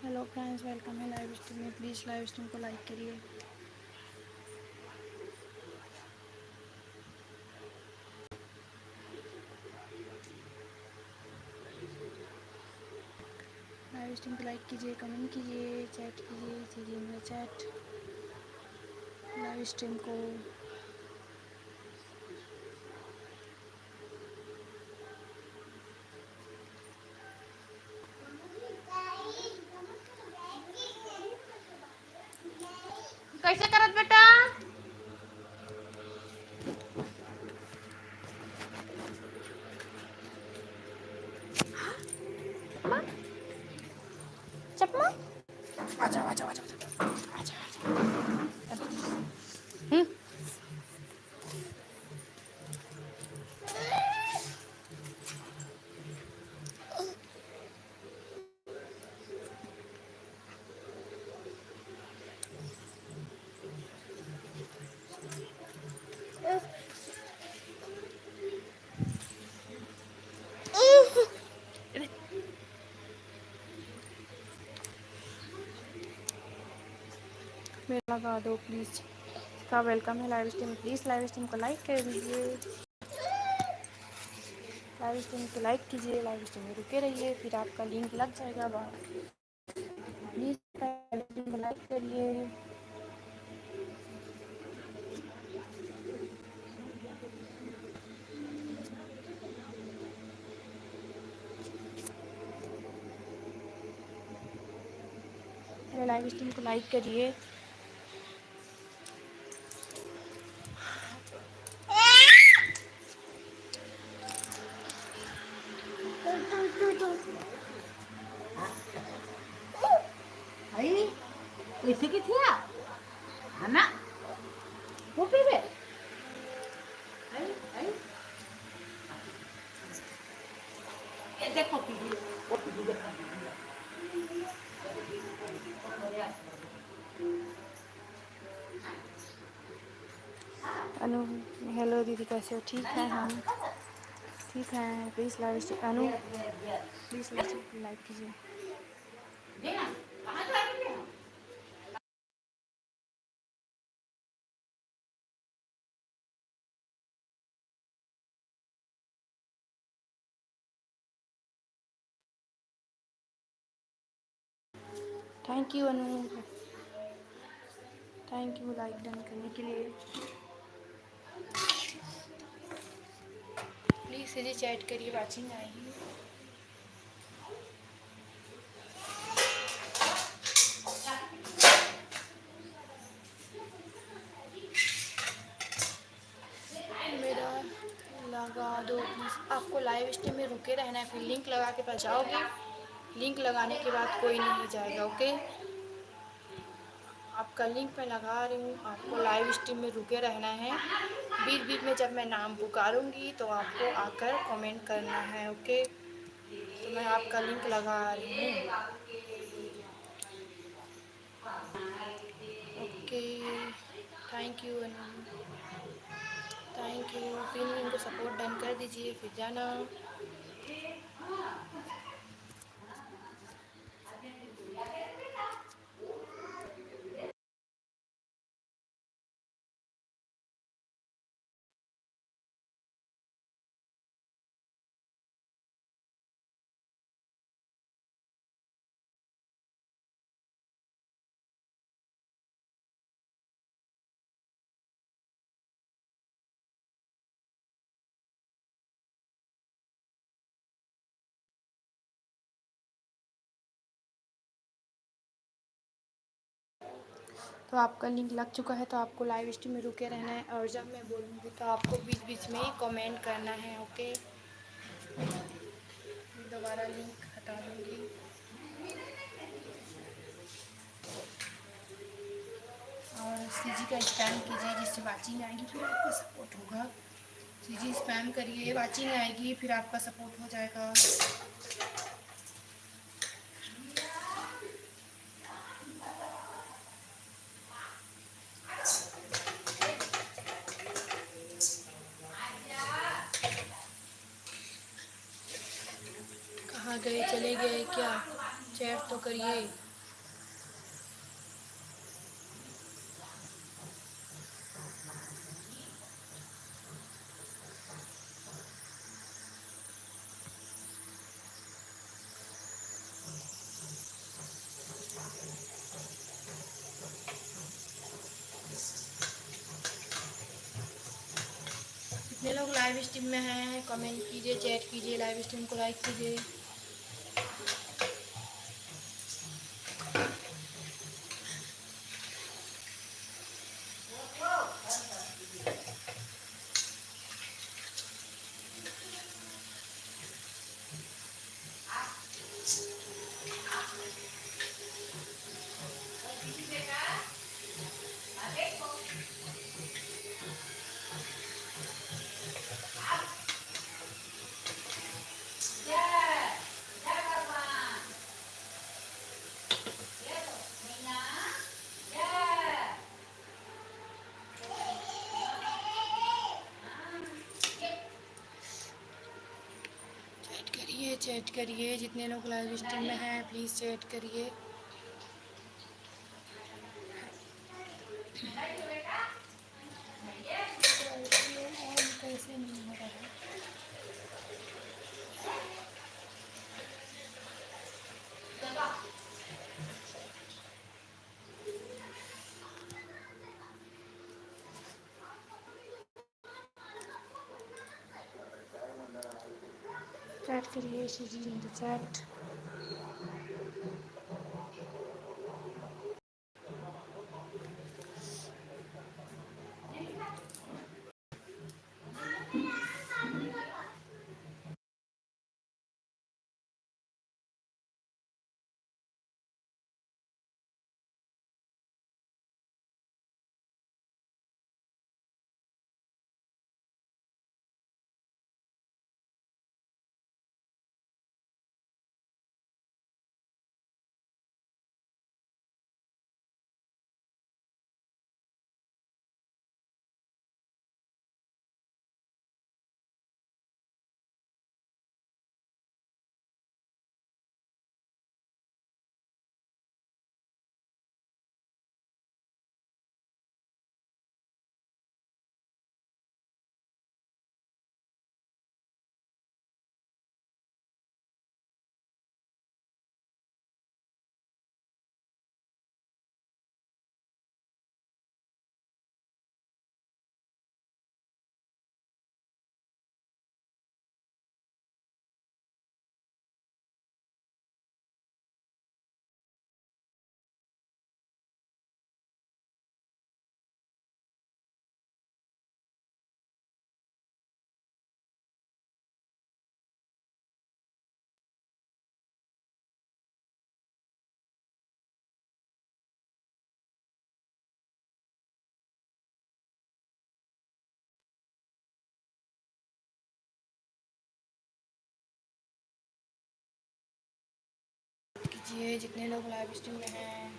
Hello friends, welcome है live stream में। Please live stream को लाइक करिए। लाइव स्ट्रीम को लाइक कीजिए, कमेंट कीजिए, चैट कीजिए मेरा चैट लाइव स्ट्रीम को। कैसे करत बेटा? चपमा आजा आजा आजा आजा आजा। मेरा लगा दो प्लीज़। का वेलकम है live stream. Please live stream को लाइक कर दीजिए। लाइव स्ट्रीम को लाइक कीजिए, लाइव स्ट्रीम में रुके रहिए, फिर आपका लिंक लग जाएगा बाहर। प्लीज़ लाइव स्ट्रीम को लाइक करिए। मेरे लाइव स्ट्रीम को लाइक करिए। आई कैसे की थी है ना? वो पीबे आई आई ये देखो पीबी वो पीबी देखो अनु, हेलो दीदी, कैसे हो? ठीक है हम ठीक हैं। Please live stream Anu, please live stream को लाइक कीजिए। देना कहां जा रही है? Thank you Anu, thank you like done करने के लिए। प्लीज़ सीधे चैट करिए, वाचिंग आएगी। मेरा लगा दो प्लीज़। आपको लाइव स्ट्रीम में रुके रहना है, फिर लिंक लगा के पास जाओगे। लिंक लगाने के बाद कोई नहीं जाएगा। ओके, आपका लिंक मैं लगा रही हूँ। आपको लाइव स्ट्रीम में रुके रहना है। बीच बीच में जब मैं नाम पुकारूंगी तो आपको आकर कमेंट करना है। ओके, तो मैं आपका लिंक लगा रही हूँ। Okay, thank you Anu, thank you. फिर इनको सपोर्ट डन कर दीजिए, फिर जाना। तो आपका लिंक लग चुका है, तो आपको लाइव स्ट्रीम में रुके रहना है, और जब मैं बोलूँगी तो आपको बीच बीच में कमेंट करना है। ओके, दोबारा लिंक हटा दूँगी। और सीजी का स्पैम कीजिए, जिससे वाचिंग आएगी, फिर आपका सपोर्ट होगा। सीजी स्पैम करिए, वाचिंग आएगी, फिर आपका सपोर्ट हो जाएगा। कहाँ गए, चले गए क्या? चैट तो करिए। लाइव स्ट्रीम में हैं कमेंट कीजिए, चैट कीजिए, लाइव स्ट्रीम को लाइक कीजिए। चैट करिए, जितने लोग लाइव स्ट्रीम में हैं प्लीज़ चैट करिए। कैसे नहीं हो रहा है? चैट करिए, चैट। कीजिए, जितने लोग लाइव स्ट्रीम में हैं।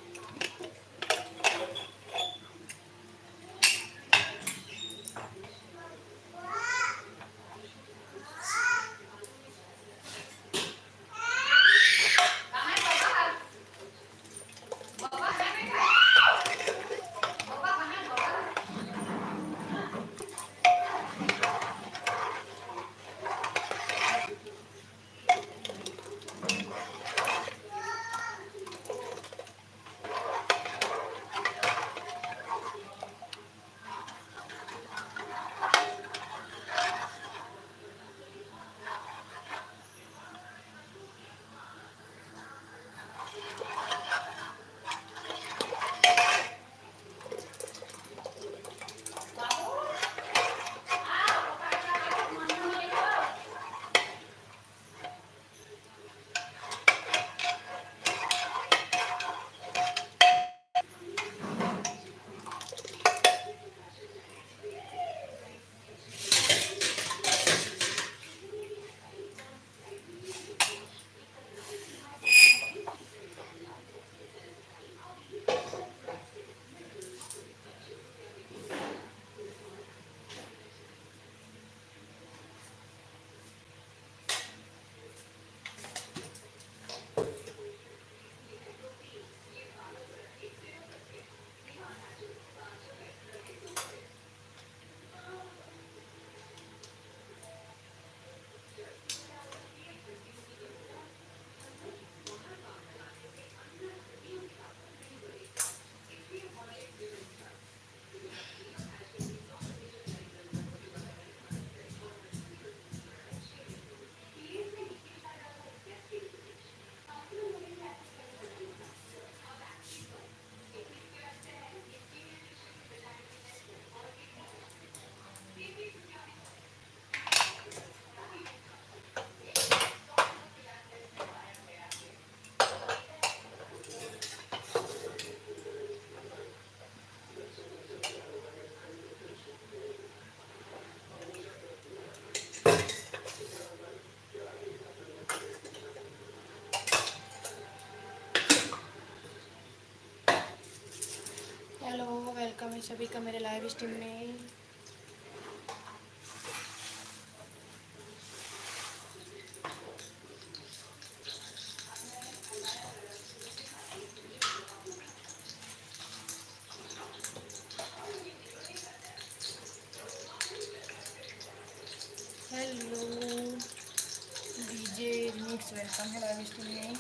है सभी का मेरे लाइव स्ट्रीम में। हेलो डीजे रिमिक्स, वेलकम है लाइव स्ट्रीम में।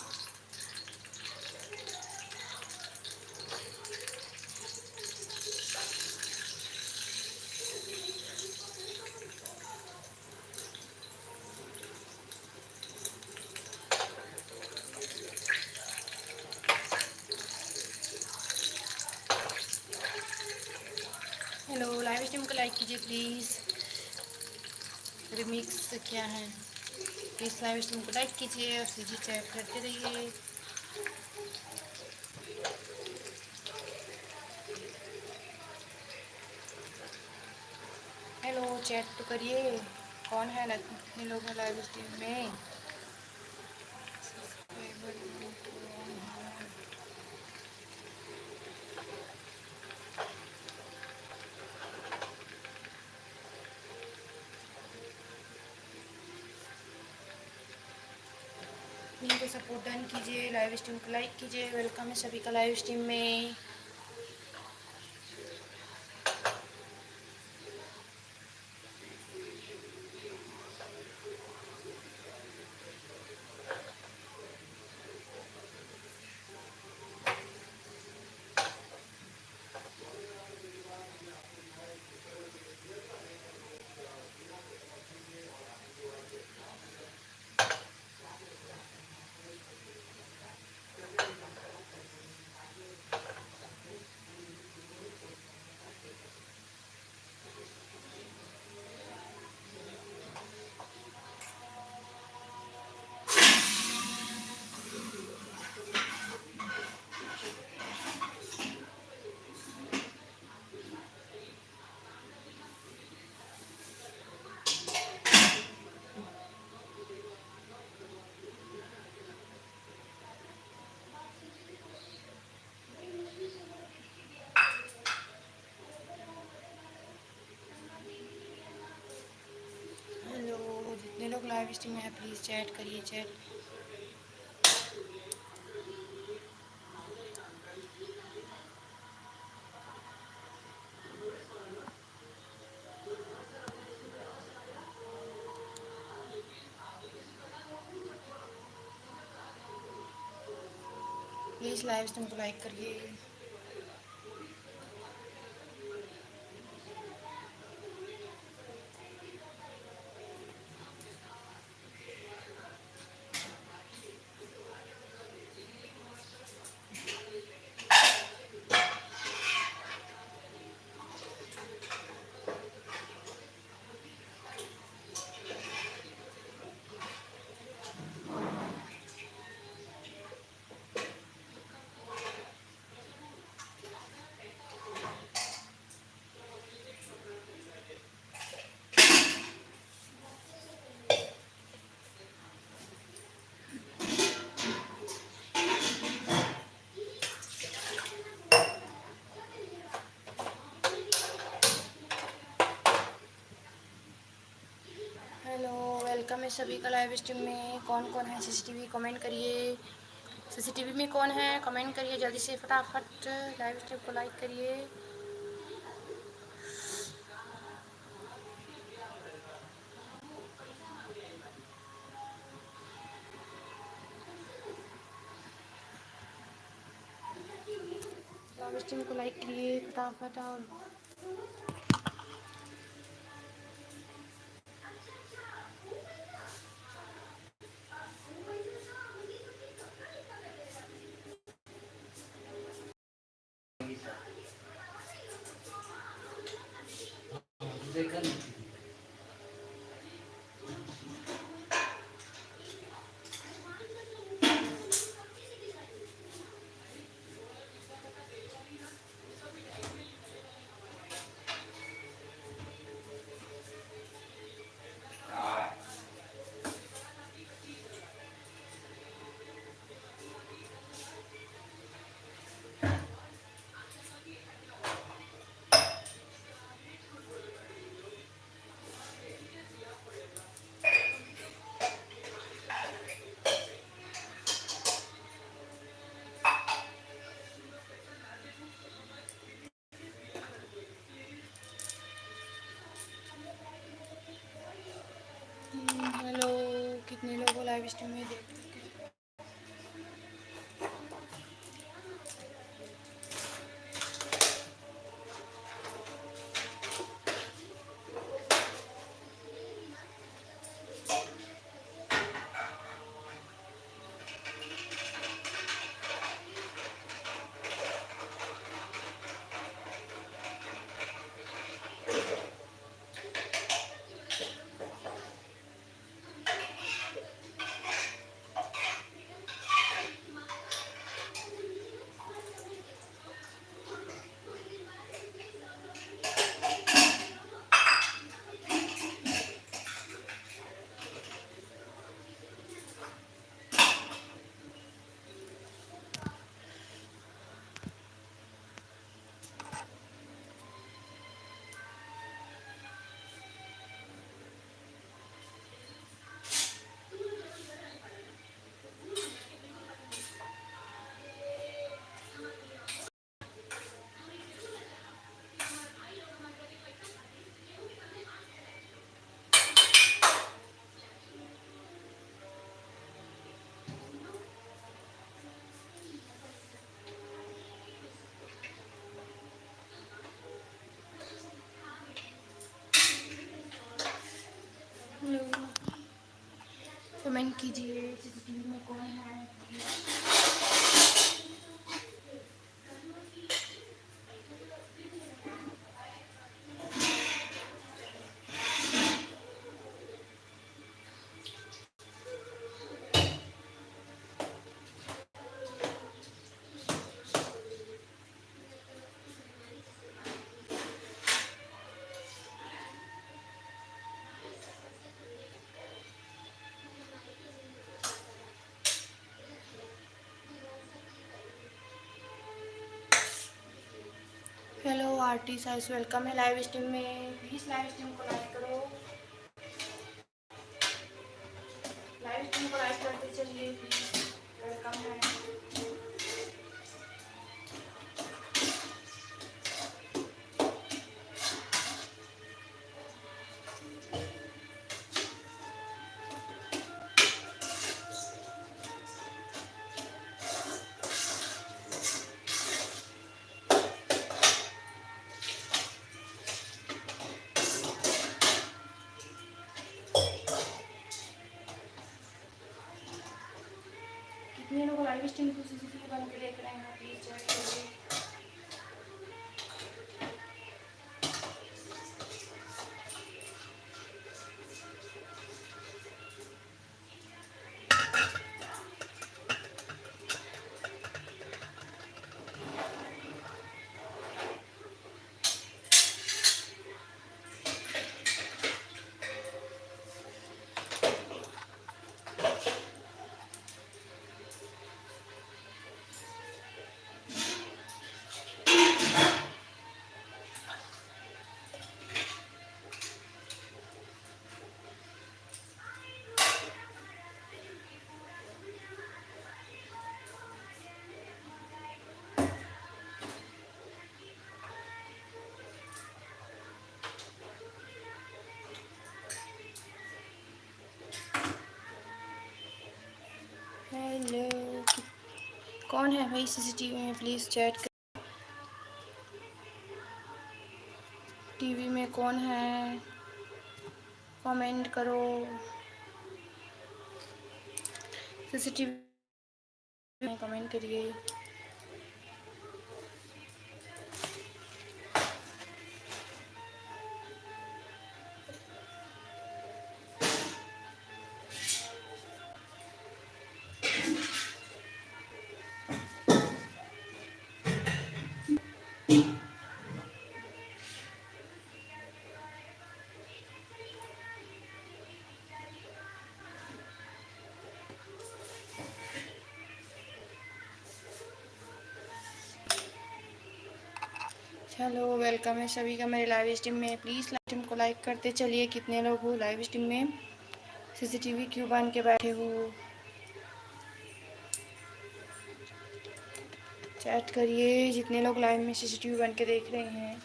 हेलो, लाइव स्ट्रीम को लाइक कीजिए प्लीज़। रिमिक्स क्या है, प्लीज़ लाइव स्ट्रीम को लाइक कीजिए और सीधी चैट करते रहिए। हेलो, चैट तो करिए, कौन है इतने लोग हैं लाइव स्ट्रीम में। इनको सपोर्ट डन कीजिए, लाइव स्ट्रीम को लाइक कीजिए। वेलकम है सभी का लाइव स्ट्रीम में। हेलो, जितने लोग लाइव स्ट्रीम में है प्लीज़ चैट करिए, चैट। प्लीज़ लाइव स्ट्रीम को लाइक करिए। हेलो, वेलकम है सभी का लाइव स्ट्रीम में। कौन कौन है सीसीटीवी, कमेंट करिए। सीसीटीवी में कौन है, कमेंट करिए जल्दी से फटाफट। लाइव स्ट्रीम को लाइक करिए। लाइव स्ट्रीम को लाइक करिए फटाफट। और लाइव स्ट्रीम में देख करके। कमेंट कीजिए सीसीटीवी में कौन है। हेलो आरटी साइज वेलकम है लाइव स्ट्रीम में। प्लीज़ लाइव स्ट्रीम को लाइक करो। लाइव स्ट्रीम को लाइक करते चलिए प्लीज़। वेलकम है। कितने लोग लाइव स्ट्रीम को सीसीटीवी बन के देख रहे हैं प्लीज़ चेक करिए। हेलो, कौन है भाई सीसीटीवी में प्लीज़ चैट कर। टीवी में कौन है कमेंट करो। सीसीटीवी में कमेंट करिए। हेलो वेलकम है सभी का मेरे लाइव स्ट्रीम में। प्लीज़ लाइव स्ट्रीम को लाइक करते चलिए। कितने लोग हो लाइव स्ट्रीम में? सीसीटीवी क्यों बन के बैठे हो? चैट करिए जितने लोग लाइव में सीसीटीवी बन के देख रहे हैं।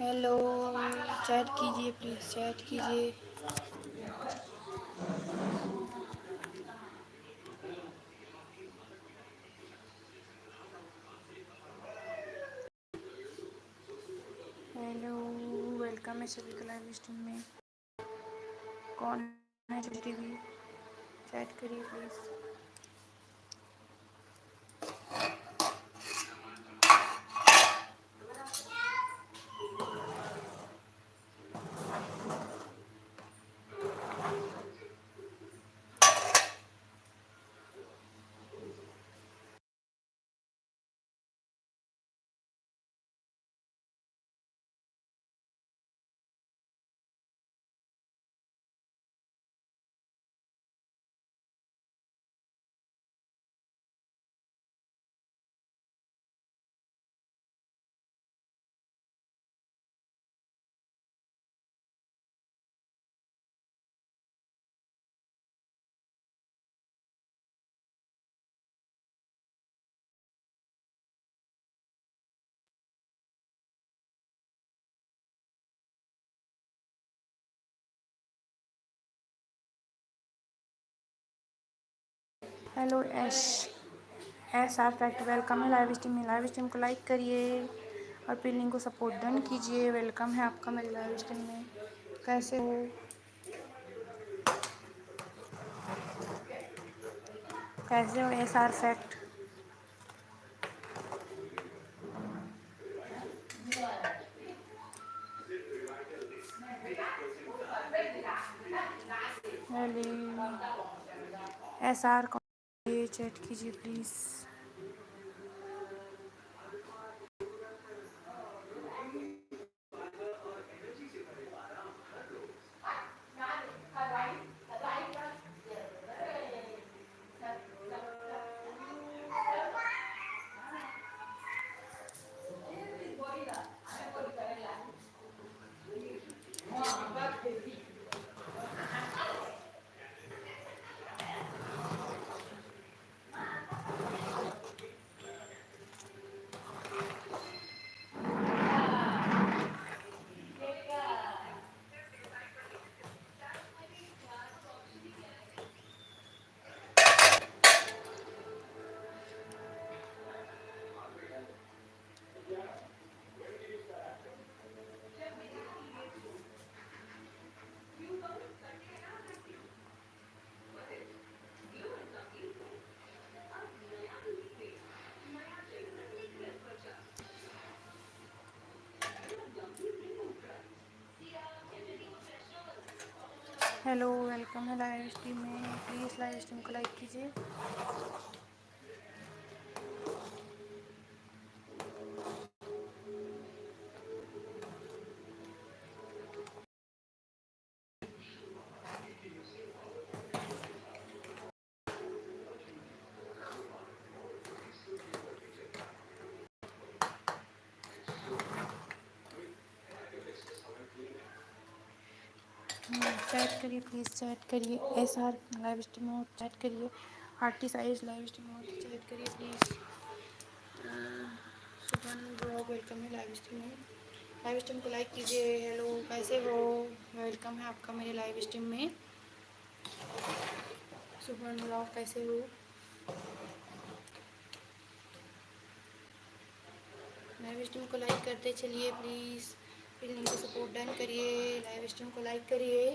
हेलो, चैट कीजिए प्लीज़, चैट कीजिए। हेलो, वेलकम है सभी का लाइव स्ट्रीम में। कौन है टीवी? चैट करिए please. Hello S R fact, welcome है लाइव स्ट्रीम में। लाइव स्ट्रीम को लाइक करिए और फिर लिंक को सपोर्ट डन कीजिए। वेलकम है आपका मेरे लाइव स्ट्रीम में। कैसे हो? कैसे हो S R fact? Hello S R को चैट कीजिए प्लीज़। हेलो, वेलकम है लाइव स्ट्रीम में। प्लीज़ लाइव स्ट्रीम को लाइक कीजिए। चैट करिए प्लीज़, चैट करिए। एस आर लाइव स्ट्रीम हो, चैट करिए। आर्टी साइज लाइव स्ट्रीम हो, चैट करिए प्लीज़। सुबह ब्लॉग, वेलकम है लाइव स्ट्रीम में। लाइव स्ट्रीम को लाइक कीजिए। हेलो, कैसे हो? वेलकम है आपका मेरे लाइव स्ट्रीम में। सुबह ब्लॉग, कैसे हो? लाइव स्ट्रीम को लाइक करते चलिए प्लीज़। फिर लिंक को सपोर्ट डन करिए। लाइव स्ट्रीम को लाइक करिए।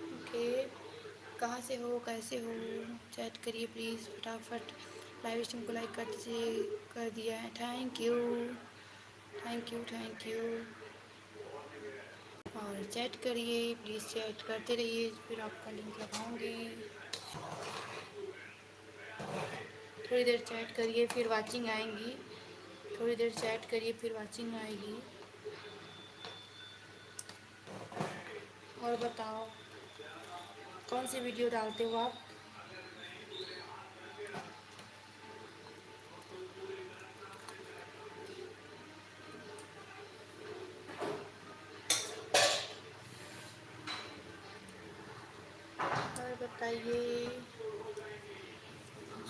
ओके, कहाँ से हो, कैसे हो? चैट करिए प्लीज़ फटाफट। लाइव स्ट्रीम को लाइक कर दिया है। Thank you, thank you, thank you. और चैट करिए प्लीज़, चैट करते रहिए, फिर आपका लिंक लगाऊंगी। थोड़ी देर चैट करिए फिर वाचिंग आएंगी। थोड़ी देर चैट करिए फिर वाचिंग आएगी। और बताओ, कौन सी वीडियो डालते हो आप? बताइए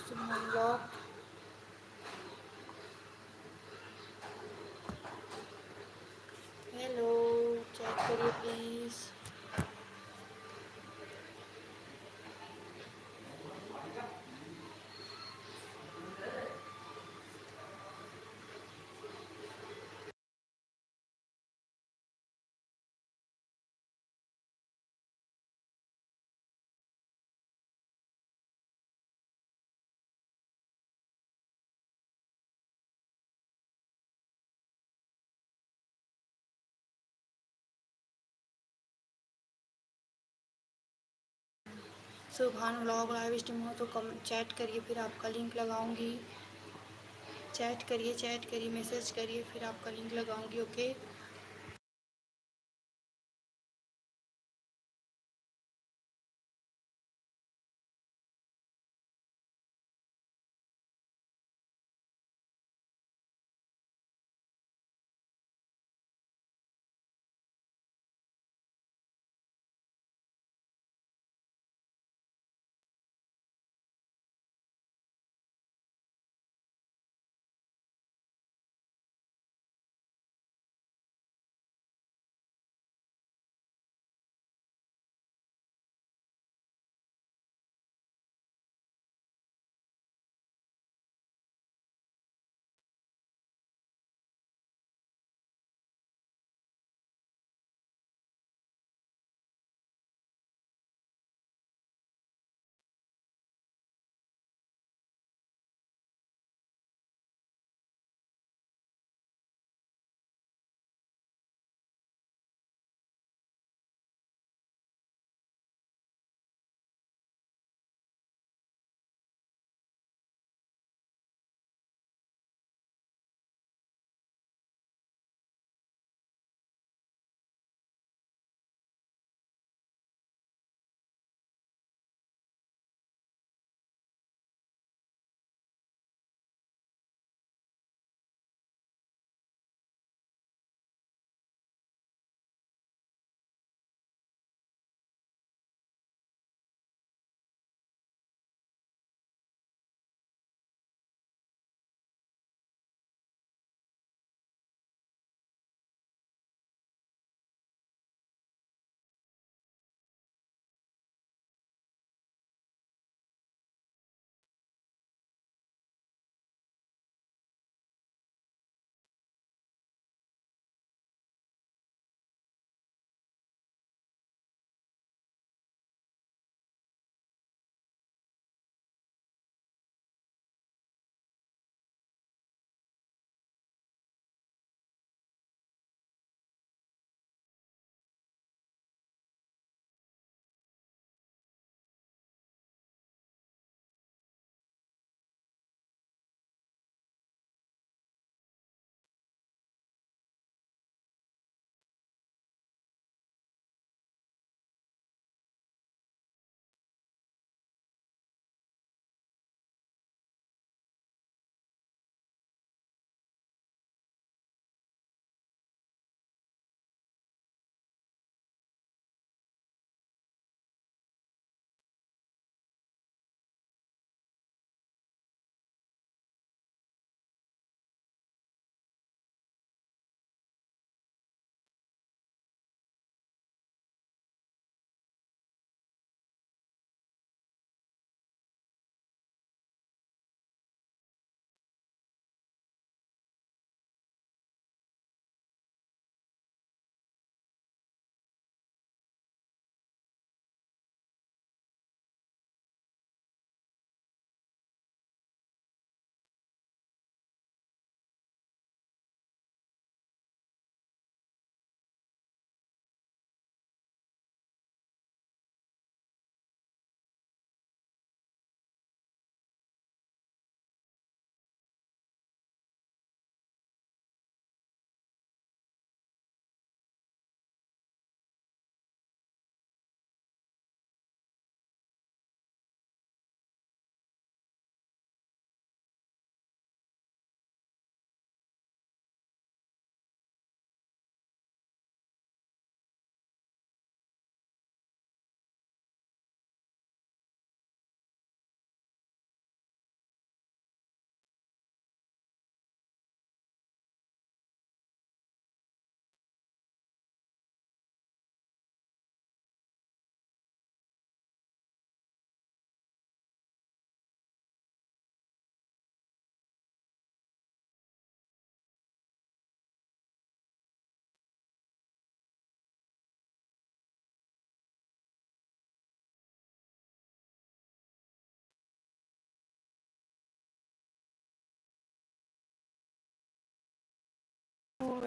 सुभान ब्लॉग। हेलो, चेक करिए प्लीज़। सुभान व्लॉग लाइव स्ट्रीम हो तो कम चैट करिए, फिर आपका लिंक लगाऊंगी। चैट करिए, मैसेज करिए, फिर आपका लिंक लगाऊंगी। ओके।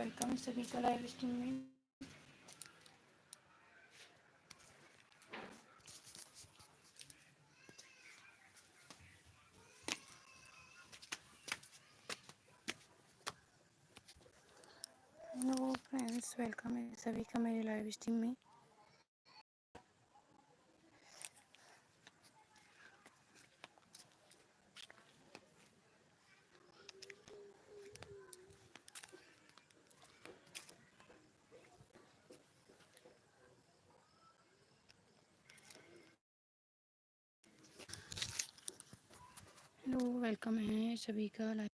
वेलकम सभी का लाइव स्ट्रीम में। हेलो फ्रेंड्स, वेलकम है सभी का मेरे लाइव स्ट्रीम में। हेलो, वेलकम है सभी का लाइव।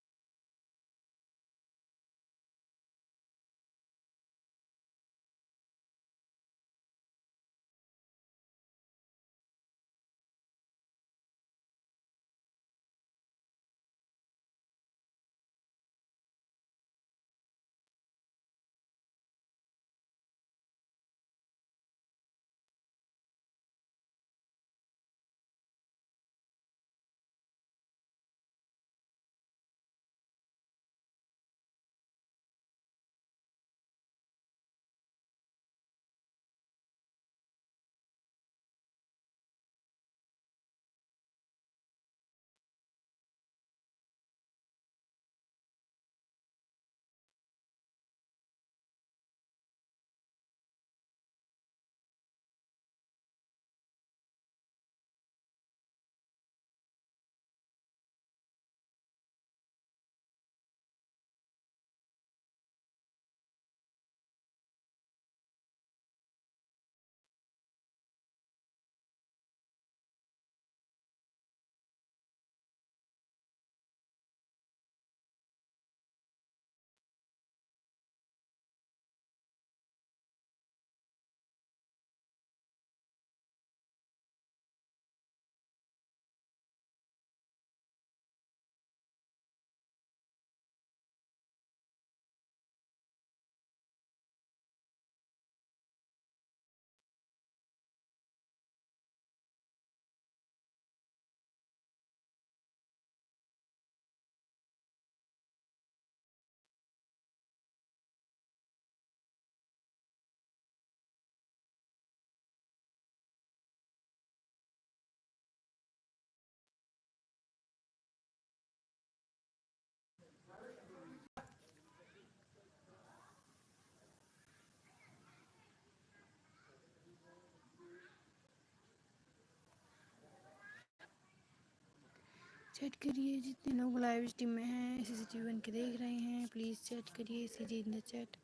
चैट करिए जितने लोग लाइव स्ट्रीम में हैं, सीसीटीवी बन के देख रहे हैं, प्लीज़ चैट करिए, CG in the chat.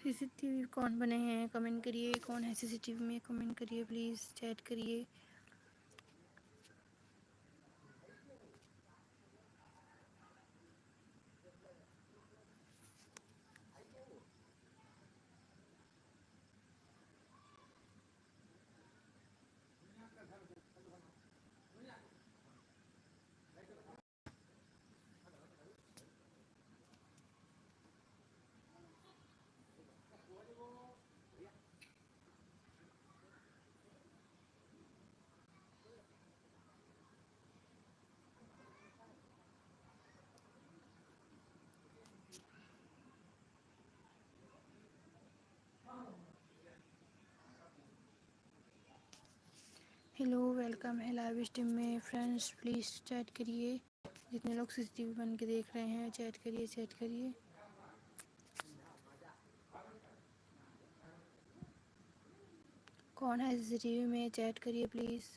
CCTV कौन बने हैं कमेंट करिए, कौन है सीसीटीवी में कमेंट करिए, प्लीज़ चैट करिए। हेलो, वेलकम है लाइव स्ट्रीम में फ्रेंड्स, प्लीज़ चैट करिए। जितने लोग सीसीटीवी बन के देख रहे हैं, चैट करिए, चैट करिए। कौन है सीसीटीवी में, चैट करिए प्लीज़।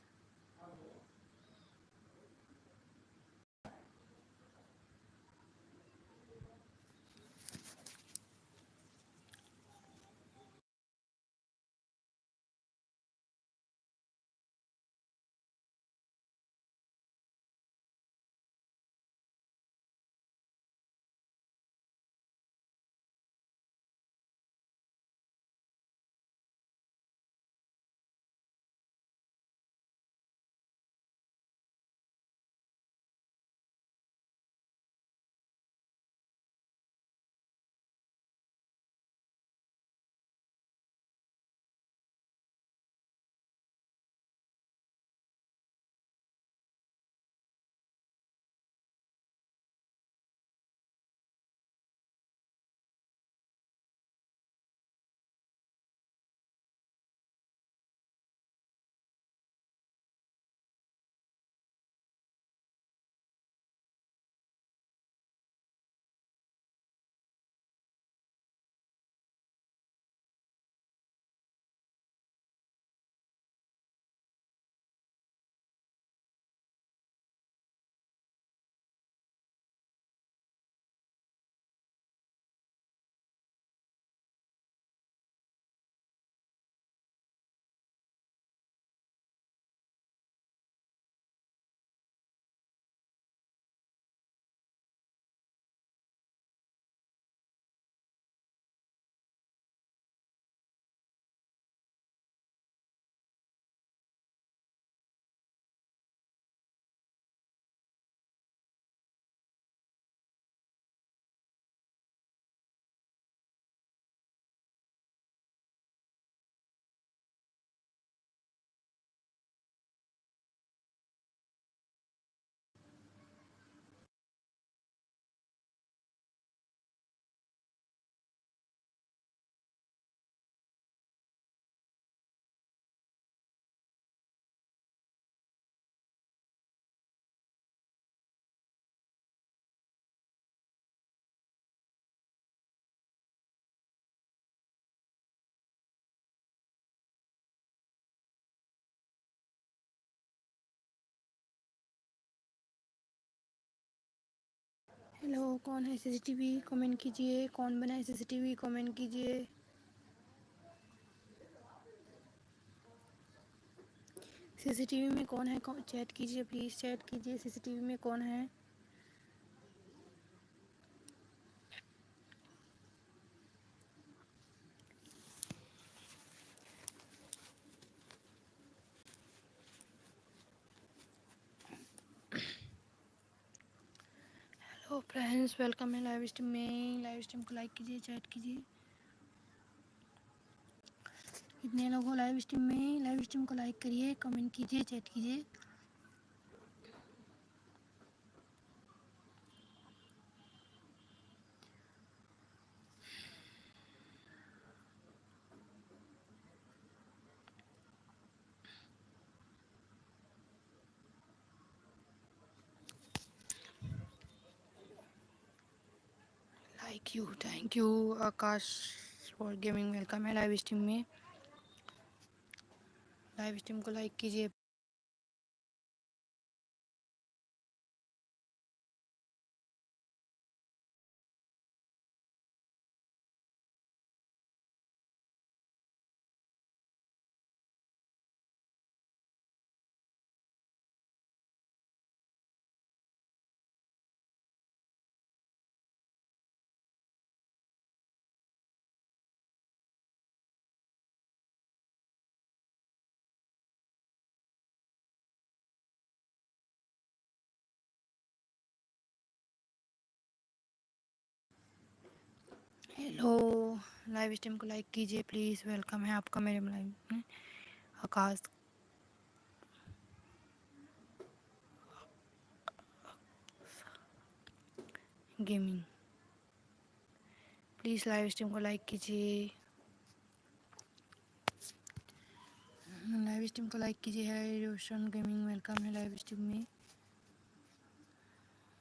हेलो, कौन है सीसीटीवी कमेंट कीजिए। कौन बना है सीसीटीवी कमेंट कीजिए। सीसीटीवी में कौन है चैट कीजिए प्लीज़, चैट कीजिए। सीसीटीवी में कौन है? हेलो फ्रेंड्स, वेलकम है लाइव स्ट्रीम में। लाइव स्ट्रीम को लाइक कीजिए, चैट कीजिए। इतने लोग हो लाइव स्ट्रीम में, लाइव स्ट्रीम को लाइक करिए, कमेंट कीजिए, चैट कीजिए। Like you, thank you Akash for gaming. Welcome है लाइव स्ट्रीम में। लाइव स्ट्रीम को लाइक कीजिए। हेलो, लाइव स्ट्रीम को लाइक कीजिए प्लीज़। वेलकम है आपका मेरे लाइव में। आकाश गेमिंग, प्लीज़ लाइव स्ट्रीम को लाइक कीजिए। लाइव स्ट्रीम को लाइक कीजिए। है रोशन गेमिंग, वेलकम है लाइव स्ट्रीम में।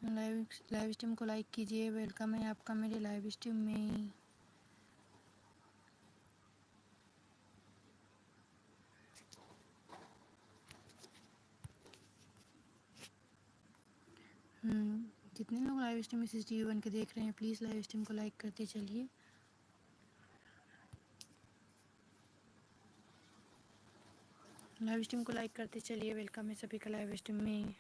लाइव स्ट्रीम को लाइक कीजिए। वेलकम है आपका मेरे लाइव स्ट्रीम में। जितने लोग लाइव स्ट्रीम में सीसीटीवी बन के देख रहे हैं, प्लीज़ लाइव स्ट्रीम को लाइक करते चलिए। लाइव स्ट्रीम को लाइक करते चलिए। वेलकम है सभी का लाइव स्ट्रीम में।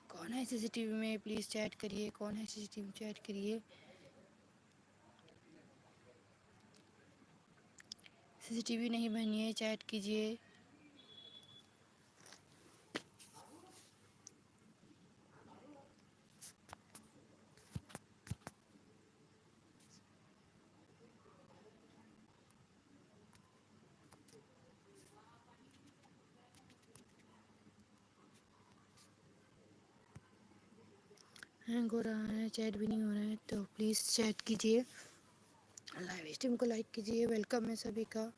कौन है सीसीटीवी में, प्लीज़ चैट करिए। कौन है सीसीटीवी, चैट करिए। सीसीटीवी नहीं बनी है, चैट कीजिए। हैंग हो रहा है, चैट भी नहीं हो रहा है, तो प्लीज़ चैट कीजिए। लाइव स्ट्रीम को लाइक कीजिए। वेलकम है सभी का।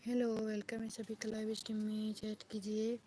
हेलो, वेलकम है सभी का लाइव स्ट्रीम में, चैट कीजिए।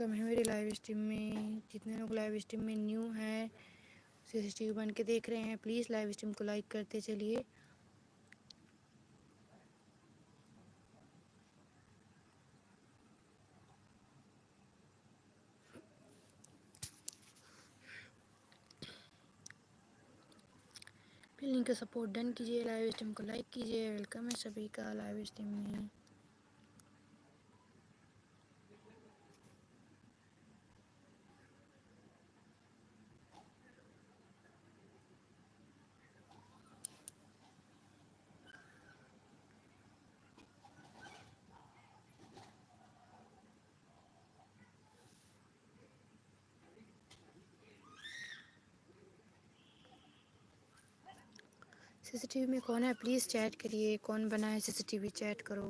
वेलकम है मेरे लाइव स्ट्रीम में। जितने लोग लाइव स्ट्रीम में न्यू हैं, सीसीटीवी बन के देख रहे हैं, प्लीज़ लाइव स्ट्रीम को लाइक करते चलिए। लिंक का सपोर्ट डन कीजिए, लाइव स्ट्रीम को लाइक कीजिए। वेलकम है सभी का लाइव स्ट्रीम में। सीसीटीवी में कौन है, प्लीज़ चैट करिए। कौन बना है सीसीटीवी, चैट करो।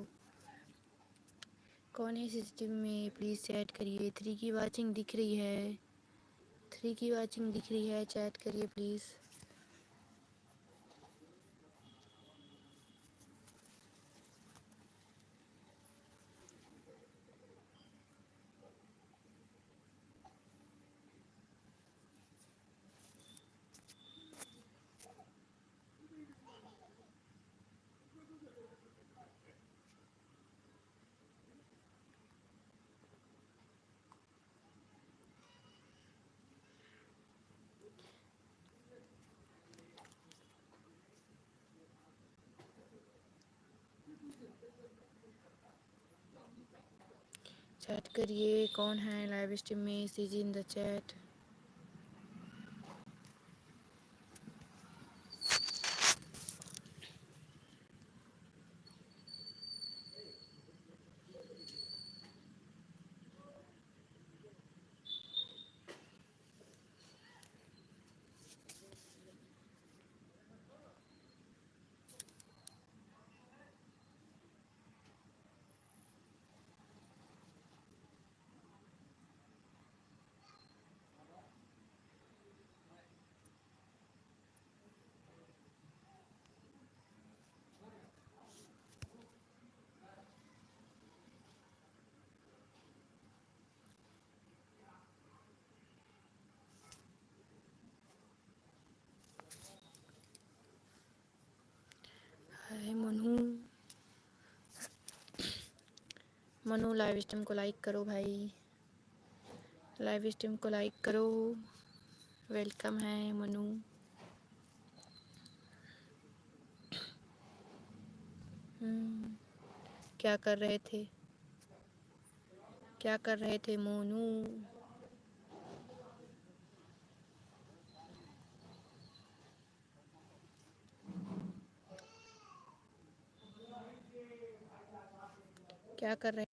कौन है सीसीटीवी में, प्लीज़ चैट करिए। 3 की वाचिंग दिख रही है, 3 की वाचिंग दिख रही है, चैट करिए प्लीज़। चैट करिए, कौन है लाइव स्ट्रीम में, CG in the chat. Hi Manu, Manu live stream को लाइक करो भाई, लाइव स्ट्रीम को लाइक करो। वेलकम है मनु। क्या कर रहे थे, क्या कर रहे थे मोनू? क्या कर रहे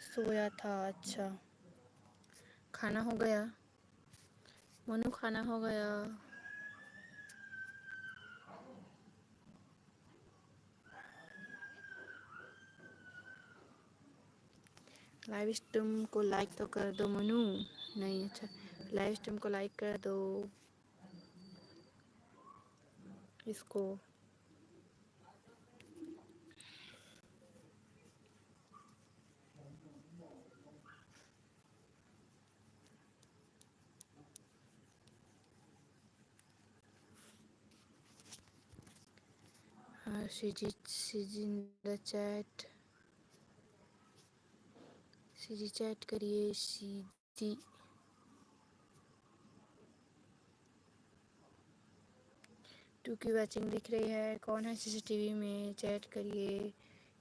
सोया था, अच्छा। खाना हो गया मोनू, खाना हो गया। लाइव स्ट्रीम को लाइक तो कर दो मनु। नहीं, अच्छा, लाइव स्ट्रीम को लाइक कर दो इसको। हाँ, CG in the chat, CG chat करिए सीजी। टू की वॉचिंग दिख रही है, कौन है सीसीटीवी में, चैट करिए।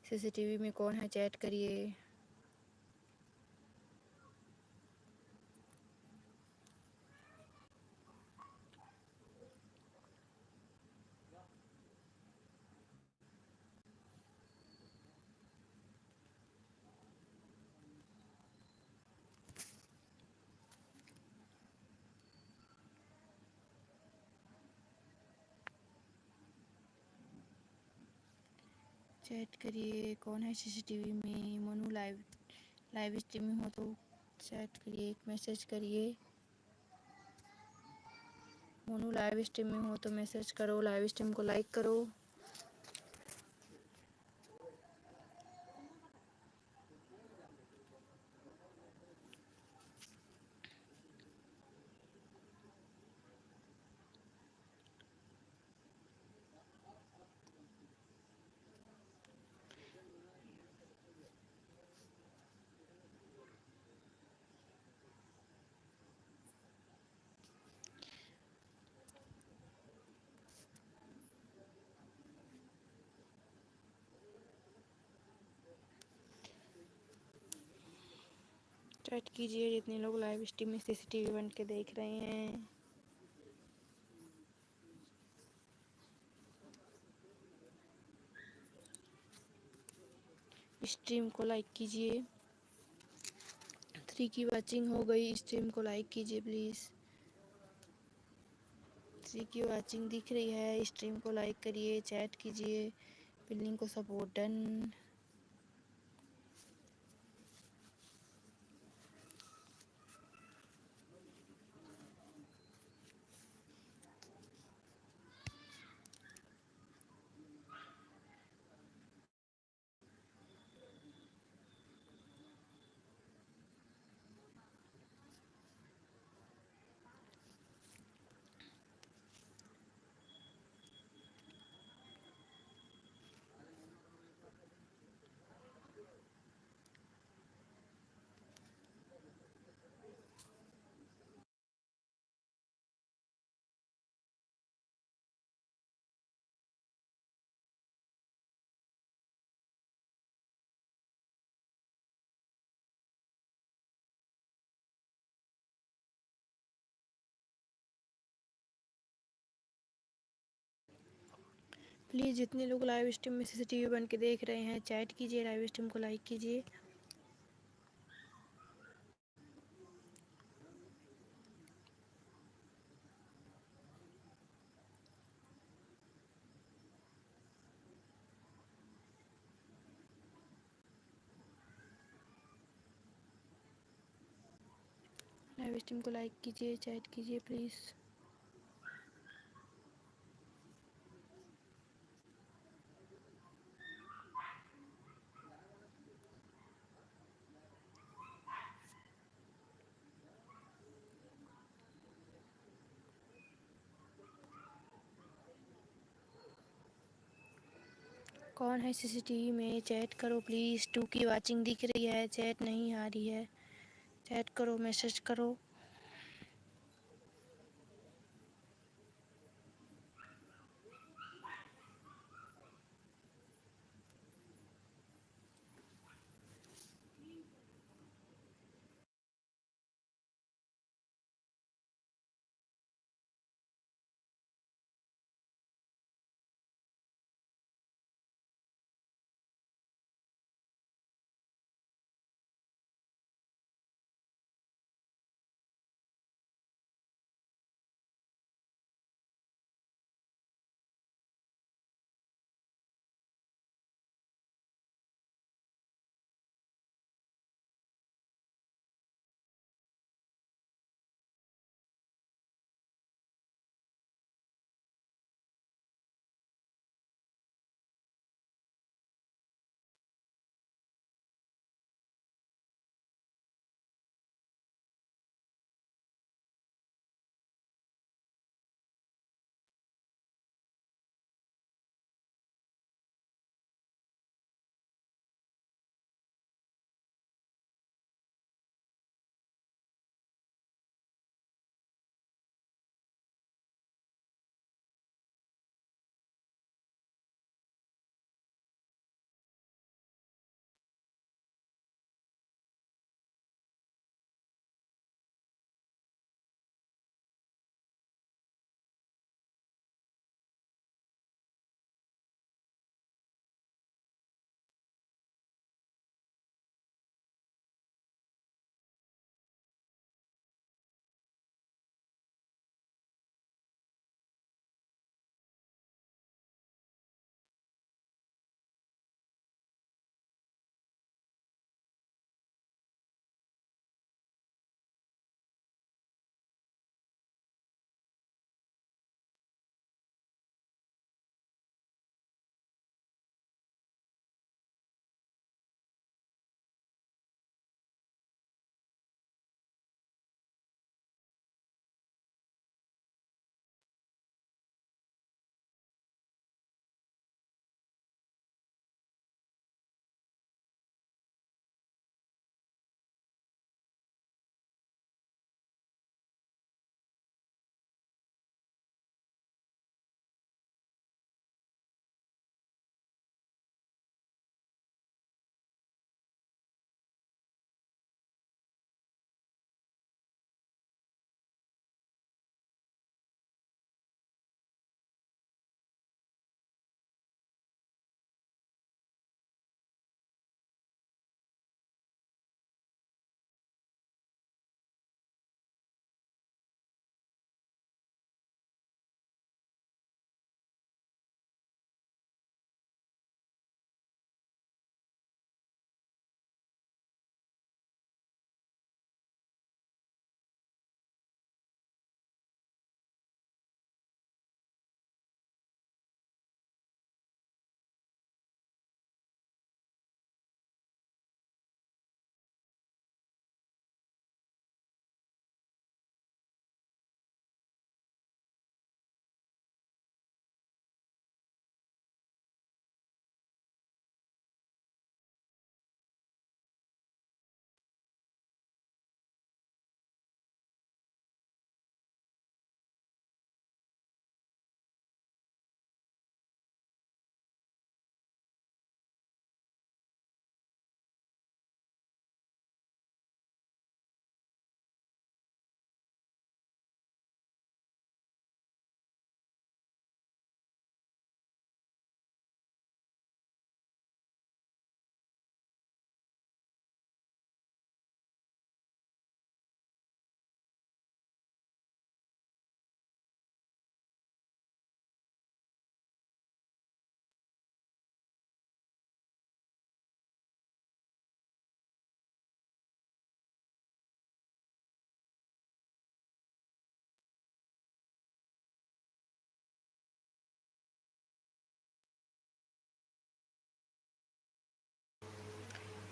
सीसीटीवी में कौन है, चैट करिए। चैट करिए। कौन है सीसीटीवी में? मोनू लाइव स्ट्रीम में हो तो चैट करिए, एक मैसेज करिए। मोनू लाइव स्ट्रीम में हो तो मैसेज करो, लाइव स्ट्रीम को लाइक करो। चैट कीजिए जितने लोग लाइव स्ट्रीम में सीसीटीवी बन के देख रहे हैं। स्ट्रीम को लाइक कीजिए। 3 की वॉचिंग हो गई, स्ट्रीम को लाइक कीजिए प्लीज़। 3 की वॉचिंग दिख रही है, स्ट्रीम को लाइक करिए, चैट कीजिए, बिल्डिंग को सपोर्ट डन। प्लीज़ जितने लोग लाइव स्ट्रीम में सीसीटीवी बन के देख रहे हैं चैट कीजिए, लाइव स्ट्रीम को लाइक कीजिए। लाइव स्ट्रीम को लाइक कीजिए, चैट कीजिए प्लीज़। कौन है सीसीटीवी में? चैट करो प्लीज़। 2 की वॉचिंग दिख रही है, चैट नहीं आ रही है। चैट करो, मैसेज करो।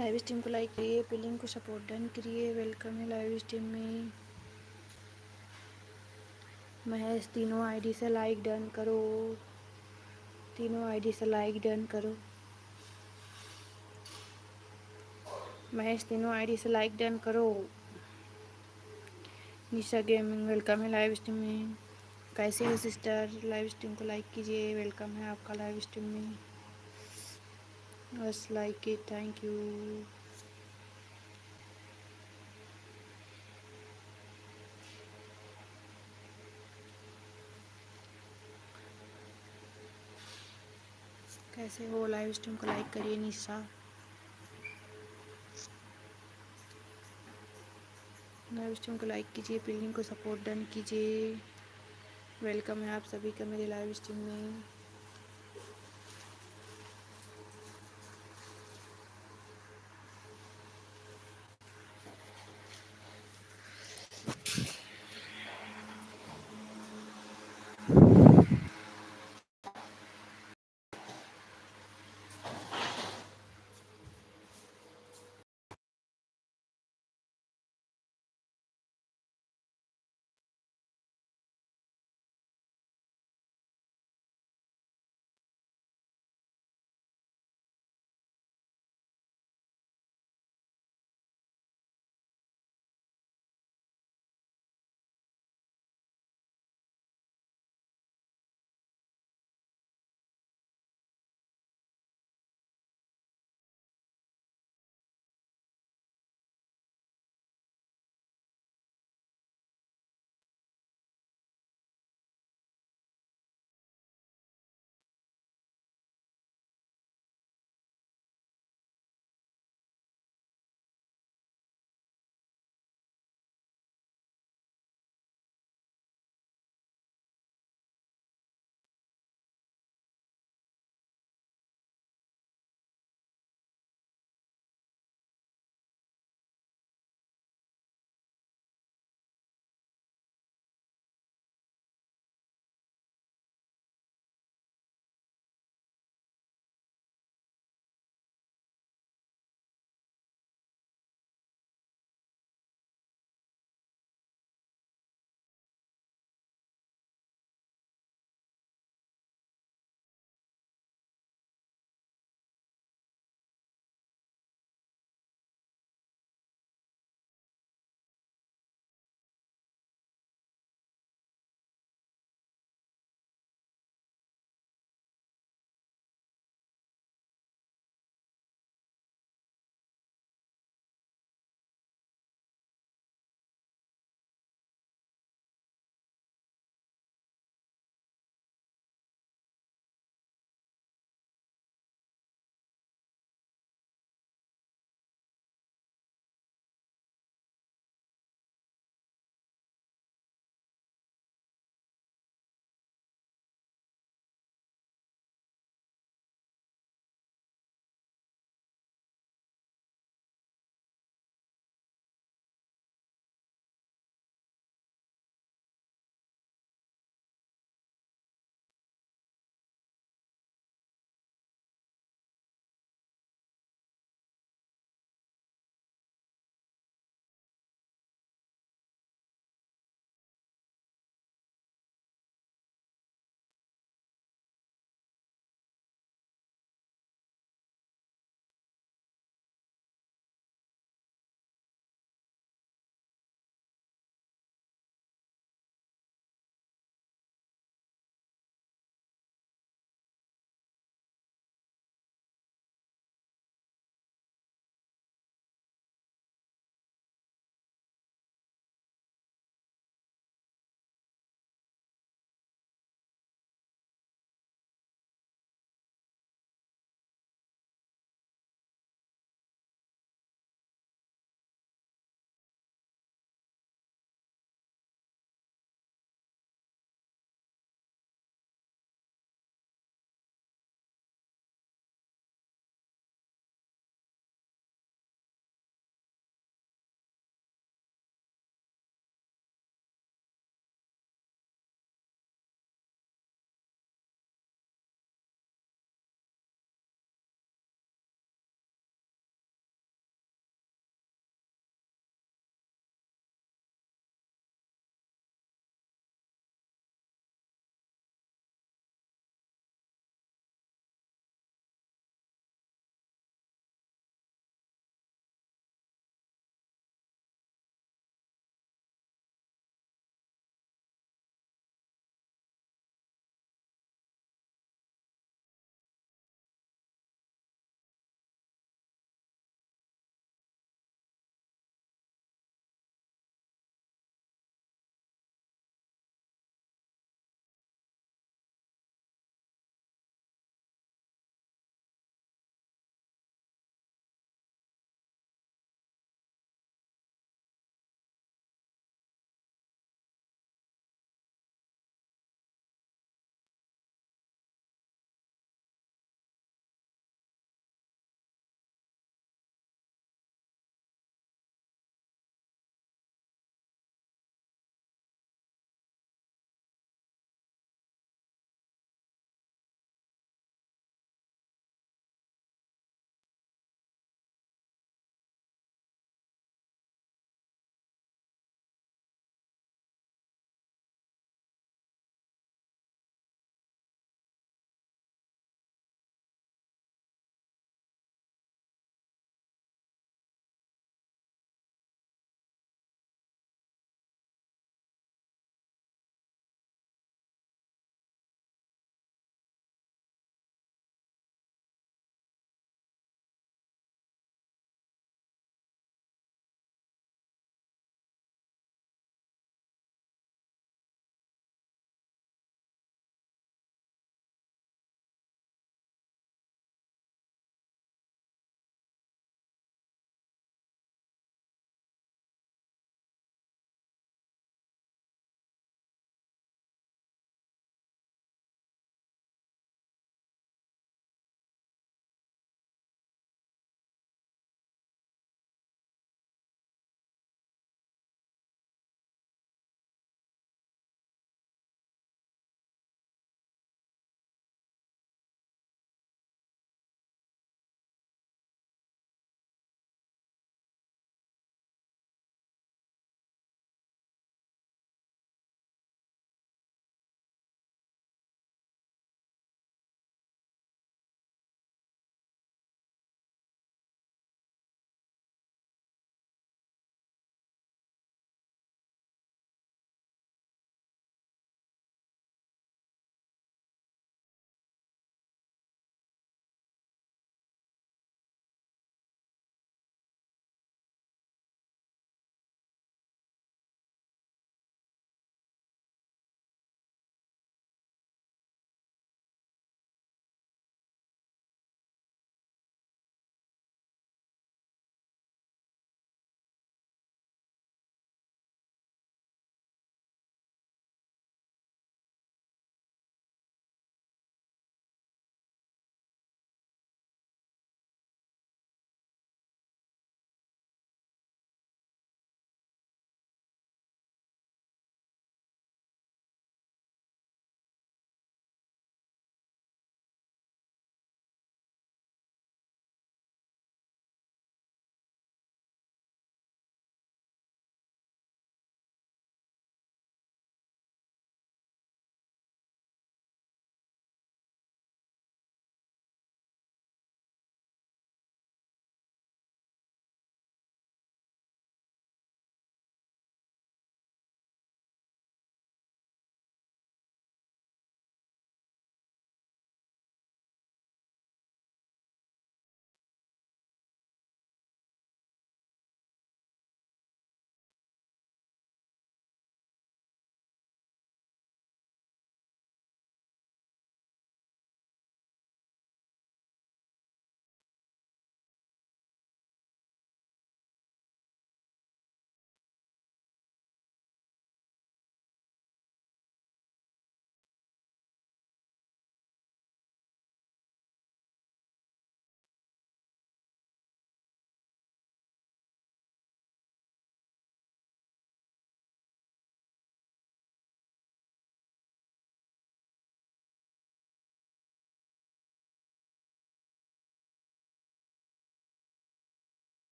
लाइव स्ट्रीम को लाइक करिए, पिलिंग को सपोर्ट डन करिए। वेलकम है लाइव स्ट्रीम में। महेश तीनों आईडी से लाइक डन करो, तीनों आईडी से लाइक डन करो। महेश तीनों आईडी से लाइक डन करो। निशा गेमिंग वेलकम है लाइव स्ट्रीम में। कैसे हो सिस्टर? लाइव स्ट्रीम को लाइक कीजिए, वेलकम है आपका लाइव स्ट्रीम में। बस लाइक इट, थैंक यू। कैसे हो? लाइव स्ट्रीम को लाइक करिए निशा। लाइव स्ट्रीम को लाइक कीजिए, पिलिंग को सपोर्ट डन कीजिए। वेलकम है आप सभी का मेरे लाइव स्ट्रीम में।